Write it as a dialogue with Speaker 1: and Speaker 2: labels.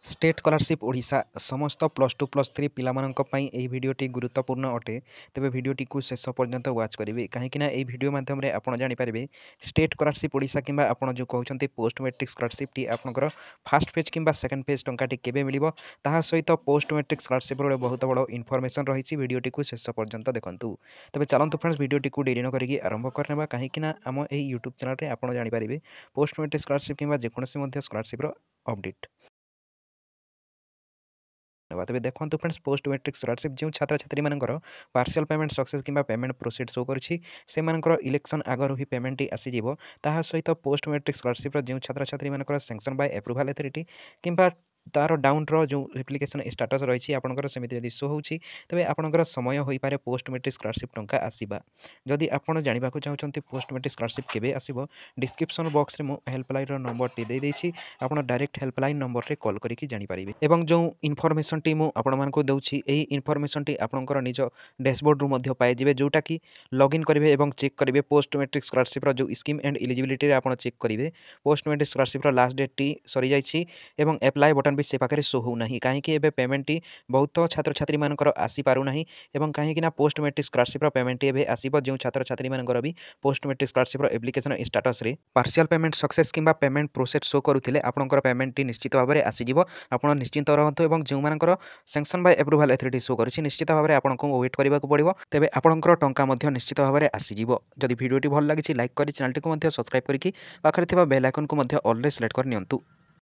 Speaker 1: State scholarship Odisha समस्त +2 +3 पिलामानंक पई एही भिडियोटी गुरुत्वपूर्ण अटे। तेबे भिडियोटी को शेष पर्यंत वाच करेंगे कहीं एही भिडियो माध्यम रे आपण जानि पारिबे स्टेट स्कॉलरशिप ओडिशा किंबा आपण जो कहउछंती पोस्ट मैट्रिक स्कॉलरशिप टी आपनकर फर्स्ट फेज किंबा सेकंड फेज टंकाटी केबे मिलिबो ताहा सहित पोस्ट मैट्रिक स्कॉलरशिप रो बहुत बड़ इनफॉरमेशन रहिछि। भिडियोटी को शेष पर्यंत देखंतु। तबे चलंतु फ्रेंड्स भिडियोटी को डेरी न करिकि आरंभ करनेबा कहीं आम एही यूट्यूब चैनल रे आपण जानि पारिबे पोस्ट मैट्रिक स्कॉलरशिप किंबा जेकोनसी मध्ये स्कॉलरशिप रो अपडेट। तेज देखो फ्रेंड्स पोस्ट मैट्रिक स्कॉलरशिप जो छात्र छात्री मानकर पार्शियल पेमेंट सक्सेस किंबा पेमेंट प्रोसीड शो करुँची से इलेक्शन आगर ही पेमेंट आसीज सहित पोस्ट मैट्रिक स्कॉलरशिप जो छात्र छात्री मानकर सैंक्शन बाय एप्रूवल अथॉरिटी किंबा तार डाउन रो जो एप्लिकेशन स्टाटस रही आपंकर सेमती जब शो होती तेज आपंकर समय हो पारे पोस्ट मैट्रिक स्कॉलरशिप टंका आसवा। जदि आपड़ जानवा चाहते पोस्ट मैट्रिक स्कॉलरशिप केबे आसीबो डिस्क्रिप्शन बॉक्स रे मु हेल्पलाइन नंबर टी दे देछि आपण डायरेक्ट हेल्पलाइन नंबर रे कॉल करके जानि पारिबे। एवं जो इनफॉरमेशन टी मु आपण मानकु दउछि एही इनफॉरमेशन टी आपणकर निज डैशबोर्ड रु मध्य पाए जिवे जोटा कि लॉगिन करेंगे एवं चेक करेंगे पोस्ट मैट्रिक स्कॉलरशिप जो स्कीम एंड एलिजिबिलिटी आप चेक करेंगे post matric scholarship last date टी सरी जाइछि एवं एप्लाई बटन भी से पाखे शो होना कहीं पेमेंट टी बहुत छात्र छात्री मानकर आसी पारुना एवं कहीं पोस्ट मैट्रिक स्कॉलरशिप पेमेंट एवं आसो जो छात्र छात्री मानकर भी post matric scholarship application status रे पार्शियल पेमेंट सक्सेस किंबा पेमेंट प्रोसेस शो करुथिले आपनकर पेमेंट टी निश्चित भाव में आसीजिवो। आपण निश्चिंत रहंतु एवं जो मानकर sanction by approval authority show करुछि निश्चित भाव में आपको वेट करने को पड़ो तेज आपंकर टंका निश्चित भाव में आसीजिवो। जदि भिडियोटी भल लगी लाइक करी चैनल को सब्सक्राइब करके पाखरे थिबा बेल आइकन को ऑल रे सिलेक्ट कर नियंतु।